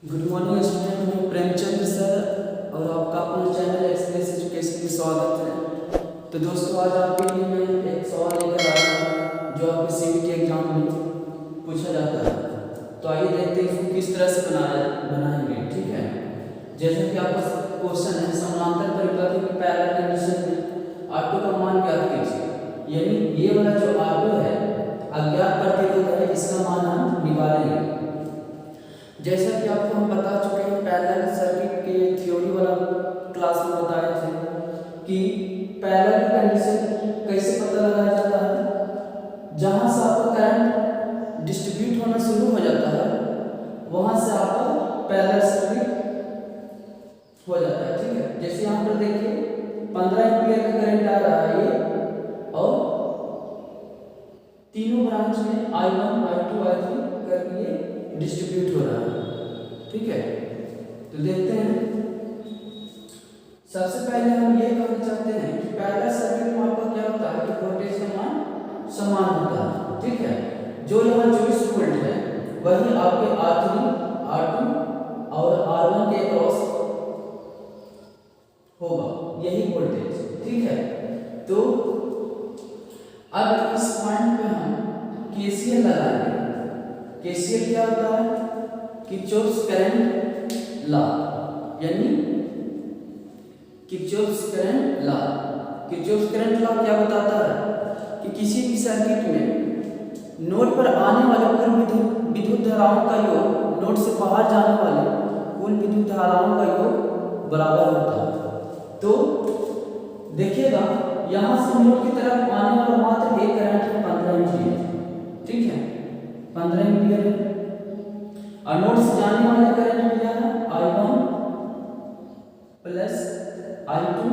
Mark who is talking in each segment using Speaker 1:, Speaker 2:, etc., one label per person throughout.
Speaker 1: Good morning student, मैं Premchand sir और आपका अपने चैनल एक्सप्रेस एजुकेशन में स्वागत है। तो दोस्तों, आज आपके लिए मैं एक सवाल लेकर आया हूं जो आपके सीबीटी एग्जाम में पूछा जाता है। तो आइए देखते हैं इसको किस तरह से बनाएंगे। ठीक है, जैसे कि आपका क्वेश्चन है, समानांतर परिपथ की पैरेलल कंडीशन में R2 का मान ज्ञात कीजिए। यानी ये वाला जो R2 है अज्ञात प्रतिरोध है, इसका मान हम निकालेंगे। जैसा कि आपको हम बता चुके हैं पैरेलल सर्किट के थ्योरी वाला क्लास में बताए थे कि पैरेलल कंडीशन कैसे पता लगाया जाता है। जहां से आपका करंट डिस्ट्रीब्यूट होना शुरू हो जाता है वहां से आपका पैरेलल सर्किट हो जाता है। ठीक है, जैसे यहाँ पर देखिए 15 एम्पीयर का करंट आ रहा है ये, और तीनों ब्रांच में I1 I2 I3 करके डिस्ट्रीब्यूट हो रहा है। ठीक है, तो देखते हैं। सबसे पहले हम ये कहना चाहते हैं कि पैरेलल सर्किट में आपका क्या होता है कि वोल्टेज का मान समान होता है। ठीक है, जो यहाँ 24 वोल्ट है वही आपके R3 R2 और R1 के क्रॉस होगा, यही वोल्टेज। ठीक है, तो अब इस पॉइंट पे हम KCL लगाएंगे। KCL क्या होता है? किरचॉफ्स करंट लॉ, यानी Kirchhoff's current law. Kirchhoff's current law क्या बताता है कि किसी भी सर्किट में नोड पर आने वाले कुल विद्युत धाराओं का योग नोड से बाहर जाने वाले कुल विद्युत धाराओं का योग बराबर होता है। तो देखिएगा, यहाँ से नोड की तरफ आने वाला मात्र एक करंट है 15 एम्पीयर। ठीक है, 15 एम्पीयर है, और नोड से जाने वाला करंट क्या है I1 plus I2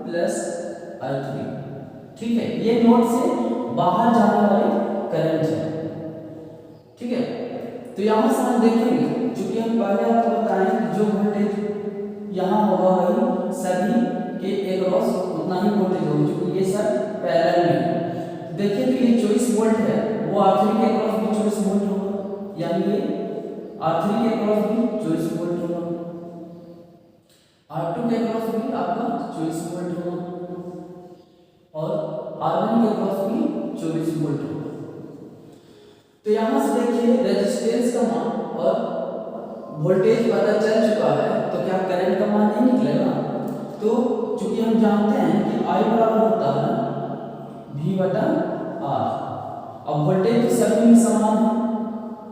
Speaker 1: plus I3। ठीक है, ये नोड से बाहर जाने वाले करंट है। ठीक है, तो यहाँ से हम देखेंगे, चूंकि हम पहले आपको बताएं जो वोल्टेज यहाँ होगा वही सभी के एक्रॉस उतना ही वोल्टेज होगा, क्योंकि ये सब पैरेलल में है। देखिए कि ये 24 वोल्ट है, वो R3 के एक्रॉस भी 24 वोल्ट होगा, यानी ये R3 के क्रॉस भी 24 वोल्ट होगा, R2 के क्रॉस भी आपका 24 वोल्ट होगा, और R1 के क्रॉस भी 24 वोल्ट होगा। तो यहाँ से देखिए रेजिस्टेंस का मान और वोल्टेज पता चल चुका है, तो क्या करंट का मान नहीं निकलेगा? तो चूंकि हम जानते हैं कि I बराबर होता है V/R, अब वोल्टेज तो सभी में समान है।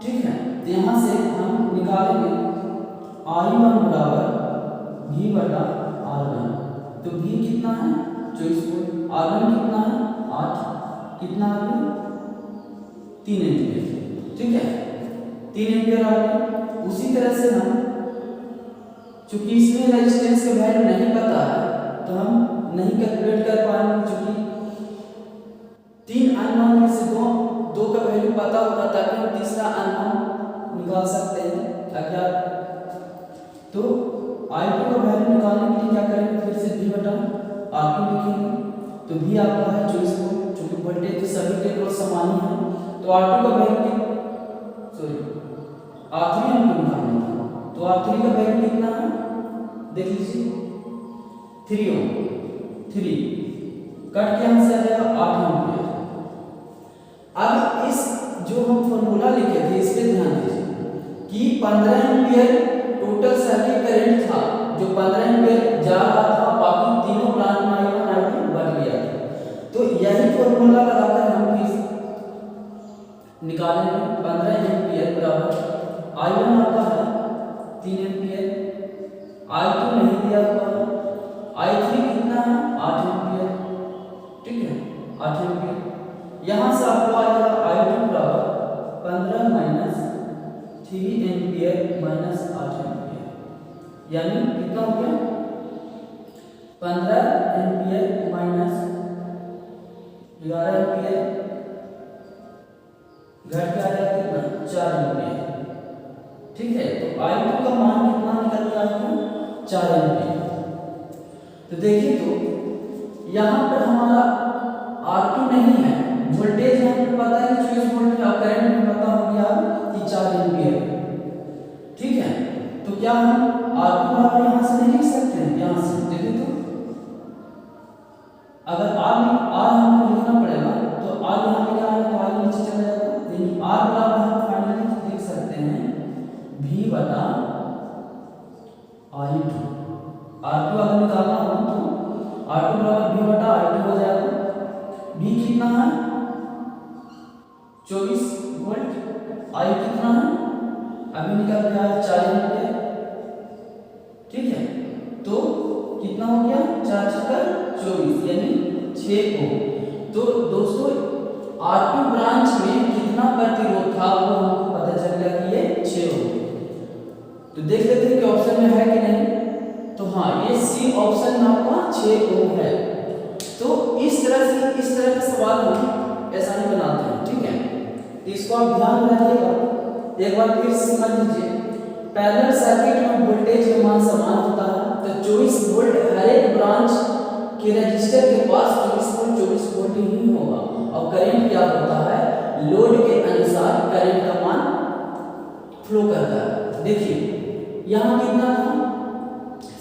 Speaker 1: ठीक है, तो यहाँ से हम निकालेंगे I1 बराबर V/R1। तो V कितना है 24 वोल्ट, R1 कितना है 8, कितना आ गया 3 एम्पीयर। ठीक है, 3 एम्पीयर आ गया। उसी तरह से हम, चूंकि इसमें रेजिस्टेंस का वैल्यू नहीं पता है तो हम नहीं कैलकुलेट कर पाएंगे, चूंकि 3 अननोन में से दो का वैल्यू पता होगा ताकि हम तीसरा अननोन निकाल सकते हैं अज्ञात। तो I2 का वैल्यू निकालने के लिए क्या करेंगे, फिर से V/R2 लिखेंगे। तो V आपका है 24 वोल्ट, चूंकि वोल्टेज तो सभी के क्रॉस समान ही है, तो R2 का वैल्यू R3 हमको निकालना था, तो R3 का वैल्यू कितना है देख लीजिए 3 ओम, 3 कट के यहाँ से आ जाएगा 8 एम्पीयर। अब इस जो हम फॉर्मूला लिखे थे इस पे ध्यान दीजिए कि 15 एम्पीयर टोटल सर्किट करंट था, जो 15 एम्पीयर जा रहा था, बाकी तीनों ब्रांच में I1 I2 बढ़ गया था। तो यही फॉर्मूला लगाकर हम फिर निकालेंगे 15 एम्पीयर बराबर I1 आपका है 3 एम्पीयर, I2 नहीं दिया हुआ है, I3 कितना है 8 एम्पीयर। ठीक है, 8 एम्पीयर। यहाँ से आपको आएगा I2 बराबर 15 माइनस 3 एम्पीयर माइनस 8 एम्पीयर, यानी कितना हो गया 15 एम्पीयर माइनस 11 एम्पीयर, घट के आ जाएगा कितना 4 एम्पीयर। ठीक है, तो I2 का मान कितना निकल गया आपको 4 एम्पीयर। तो देखिए, तो यहाँ पर हमारा R2 नहीं है, वोल्टेज हमें पता है 24 वोल्ट है, करंट भी पता हो गया कि 4 एम्पीयर। ठीक है, क्या हम R2 बराबर यहाँ से नहीं लिख सकते हैं? यहाँ से देखिए तो अगर R हमको लिखना पड़ेगा तो R यहाँ पे क्या आएगा, तो R नीचे चला जाएगा, यानी R बराबर हम फाइनली लिख सकते हैं V बटा I2। R2 अगर निकालना हो तो R2 बराबर V बटा I2 हो जाएगा। V कितना है 24 वोल्ट, I कितना है अभी निकल गया 40 एम्पीयर, ठीक है। तो कितना हो गया 4 चक्कर 24 यानी 6 ओम। तो दोस्तों R2 ब्रांच में कितना प्रतिरोध था वो हमको पता चल गया कि ये 6 ओम। तो देख लेते हैं कि ऑप्शन में है कि नहीं। तो हाँ, ये सी ऑप्शन में आपका 6 ओम है। तो इस तरह का सवाल हम ऐसा नहीं बनाते हैं, ठीक है। तो इसको आप ध्यान में रखिएगा। एक बार फिर समझ लीजिए, पैरेलल सर्किट में वोल्टेज का मान समान होता है। तो 24 वोल्ट हर एक ब्रांच के रजिस्टर के पास 24 वोल्ट ही होगा। और करंट क्या होता है, लोड के अनुसार करंट का मान फ्लो करता है। देखिए यहाँ कितना था,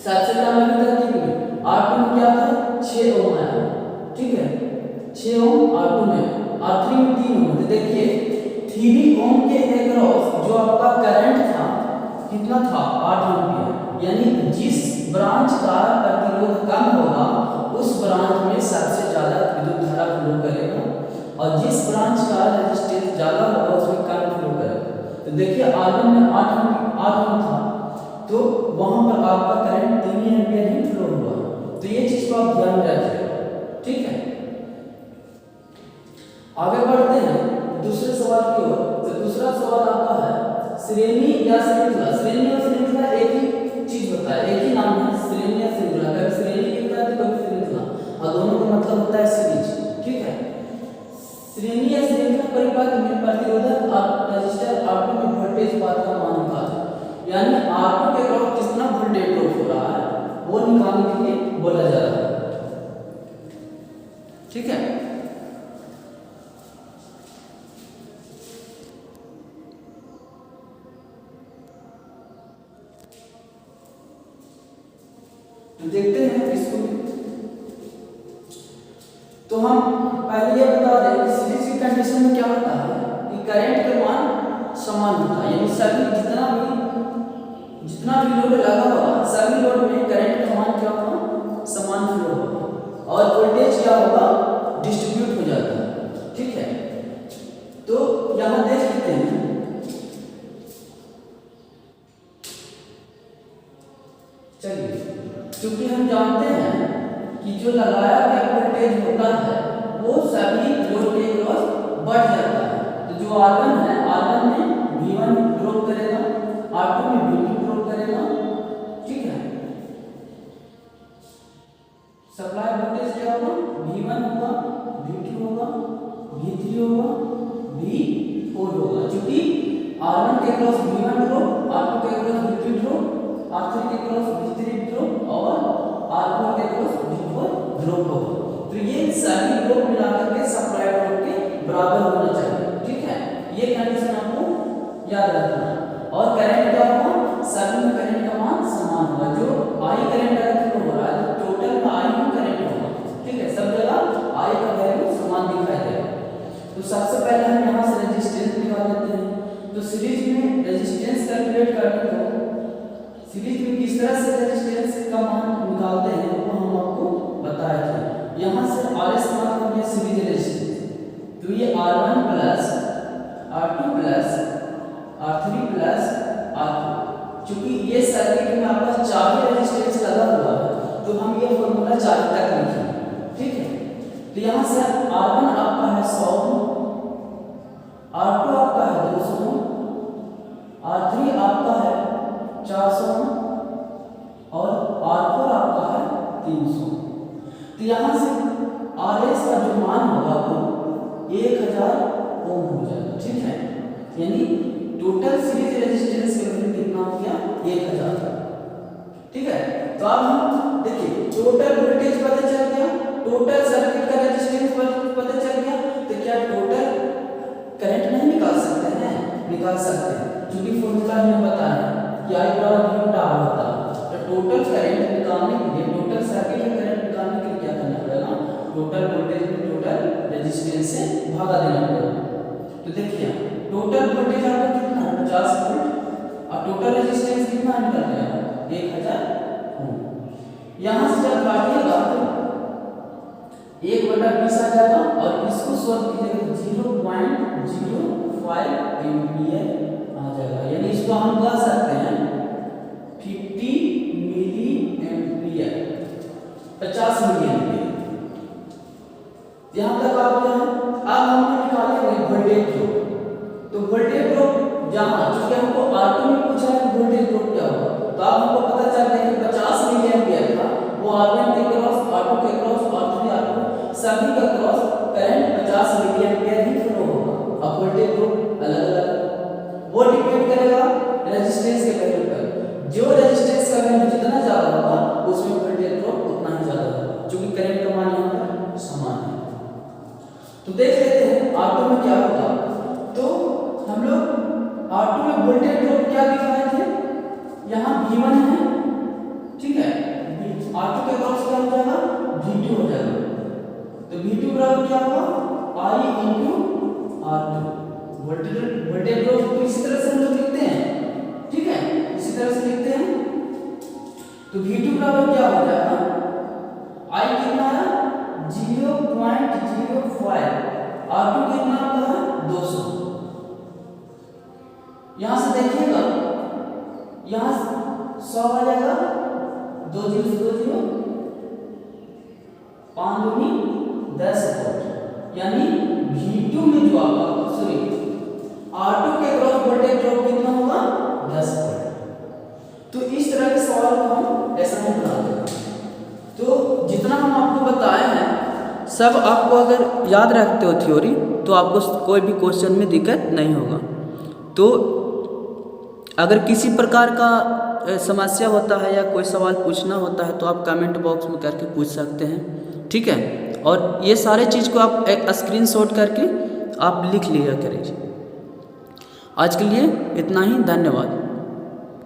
Speaker 1: सबसे कम अभी तक कितने R2 में क्या था 6 ओम आया, ठीक है। 6 ओम R2 में, R3 में 3 ओम। तो देखिए 3 ओम के अक्रॉस जो आपका करंट था कितना था 8 एम्पीयर, यानी जिस ब्रांच का प्रतिरोध कम होगा उस ब्रांच में सबसे ज्यादा विद्युत धारा फ्लो करेगा, और जिस ब्रांच का रेजिस्टेंस ज्यादा होगा उसमें कम फ्लो करेगा। तो देखिए R1 में 8 ओम था, तो वहां पर आपका करंट 3 एम्पीयर ही फ्लो हुआ। तो ये चीज को आप ध्यान में रखिएगा, ठीक है। आगे बढ़ते हैं दूसरे सवाल की ओर। तो दूसरा सवाल आपका है श्रेणी या श्रृंखला। श्रेणी और श्रृंखला एक ही चीज होता है, एक ही नाम है, श्रेणी या श्रृंखला। कभी श्रेणी लिखता है तो कभी श्रृंखला, और दोनों का मतलब होता है सीरीज, ठीक है। श्रेणी या श्रृंखला परिपथ में प्रतिरोधक और रेजिस्टर R2 में वोल्टेज पात का मान निकालें, यानी R2 के अक्रॉस कितना वोल्टेज ड्रॉप हो रहा है वो निकालने के लिए बोला जा रहा है, ठीक है। तो देखते हैं इसको। तो हम पहले ये बता दें कि सीरीज की कंडीशन में क्या होता है कि करंट का मान समान होता है, यानी सभी जितना भी लोड लगा होगा सभी लोड में करंट का मान क्या होगा समान फ्लो होगा, और वोल्टेज क्या होगा डिस्ट्रीब्यूट हो जाता है, ठीक है। तो यहां देख लेते हैं, चलिए क्योंकि हम जानते हैं कि जो लगाया गया वोल्टेज होता है वो सभी लोड के क्रॉस बढ़ जाता है। तो जो R1 है, R1 में V1 ड्रॉप करेगा, R2 में V2 ड्रॉप करेगा, ठीक है। सप्लाई वोल्टेज क्या होगा V1 होगा, V2 होगा, V3 होगा, V4 होगा। क्योंकि R1 के क्रॉस V1 ड्रॉप, R2 के क्रॉस V2 ड्रॉप, R3 के क्रॉस V3 ड्रॉप और R4 के क्रॉस V4 ड्रॉप होगा। तो ये सभी ड्रॉप मिलाकर के सप्लाई ड्रॉप के बराबर होना चाहिए, ठीक है। ये कंडीशन आपको याद रखना है। और करंट क्या होगा, सभी में करंट का मान समान होगा। जो I करंट अगर फ्लो हो रहा है तो टोटल में I में करंट होगा, ठीक है। सब जगह I का वैल्यू समान दिखाई देगा। तो सबसे पहले हम यहाँ से रेजिस्टेंस निकाल लेते हैं। तो सीरीज में रेजिस्टेंस कैलकुलेट करने को सीरीज में किस तरह से रेजिस्टेंस का मान निकालते हैं वो हम आपको बताए थे। यहाँ से RS मान हो गया सीरीज रेजिस्टेंस, तो ये R1 plus R2 plus R3 plus R4। क्योंकि ये सर्किट में आपका 4 रेजिस्टेंस लगा हुआ है तो हम ये फॉर्मूला 4 तक लिखेंगे, ठीक है। तो यहाँ से R1 आपका है 100, R2 आपका है 200, R3 आपका है 400 और R4 आपका है 300। तो यहाँ से RS का जो मान होगा वो 1000 ओम हो जाएगा, ठीक है। यानी टोटल सीरीज रेजिस्टेंस का वैल्यू कितना हो गया 1000, ठीक है। तो अब हम देखिए टोटल वोल्टेज पता चल गया, टोटल सर्किट का रेजिस्टेंस पता चल गया, तो क्या टोटल करंट नहीं निकाल सकते हैं? निकाल सकते हैं, क्योंकि फॉर्मूला हमें पता है कि आई बराबर V बटा R होता है। तो टोटल करंट निकालने के लिए, टोटल सर्किट में करंट निकालने के लिए क्या करना पड़ेगा, टोटल वोल्टेज में टोटल रेजिस्टेंस से भागा देना पड़ेगा। तो देखिए टोटल वोल्टेज आपका कितना है 50 वोल्ट और टोटल रेजिस्टेंस कितना निकल जाएगा 1000 ओम। यहाँ से जब काटिएगा तो 1/20 आ जाएगा और इसको सॉल्व कीजिएगा तो 0.05 एम्पीयर आ जाएगा, यानी इसको हम कह सकते हैं 50 मिली एम्पीयर, 50 मिली एम्पीयर। यहाँ तक आप क्या है, अब हमने निकाले वोल्टेज ड्रॉप। तो वोल्टेज ड्रॉप जहाँ चूंकि हमको R2 में पूछा है वोल्टेज ड्रॉप क्या होगा, तो आप हमको पता चलता है कि 50 मिली एम्पीयर था वो R1 के क्रॉस, R2 के क्रॉस, R3 R2 सभी का क्रॉस करंट 50 मिली एम्पीयर ही फ्लो होगा। अब वोल्टेज ड्रॉप अलग अलग वो डिपेंड करेगा रेजिस्टेंस के वैल्यू पर। जो रेजिस्टेंस का वैल्यू जितना ज्यादा होगा उसमें वोल्टेज ड्रॉप उतना ही ज्यादा होगा, क्योंकि करंट का मान यहाँ पर समान है। तो देख लेते हैं R2 में क्या होगा। तो हम लोग R2 में वोल्टेज ड्रॉप क्या दिखाए थे, यहाँ V1 है, ठीक है, R2 के क्रॉस क्या हो जाएगा V2 हो जाएगा। तो V2 बराबर क्या होगा I into R2। Voltage drop तो इसी तरह से हम लोग लिखते हैं, ठीक है, इसी तरह से लिखते हैं। तो V2 बराबर क्या हो जाएगा, I कितना है 0.05, R2 कितना होगा 200। यहां से देखिएगा यहां 100 आ जाएगा, 2 0 से 2 0, 5 दूनी 10 वोल्ट, यानी V2 में जो आपका सॉरी R2 के क्रॉस वोल्टेज ड्रॉप कितना होगा 10 वोल्ट। तो इस तरह के सवाल को हम ऐसा नहीं बनाते। तो जितना हम आपको बताए हैं सब आपको अगर याद रखते हो थ्योरी तो आपको कोई भी क्वेश्चन में दिक्कत नहीं होगा। तो अगर किसी प्रकार का समस्या होता है या कोई सवाल पूछना होता है तो आप कमेंट बॉक्स में करके पूछ सकते हैं, ठीक है। और ये सारे चीज़ को आप एक स्क्रीनशॉट करके आप लिख लिया करें। आज के लिए इतना ही, धन्यवाद।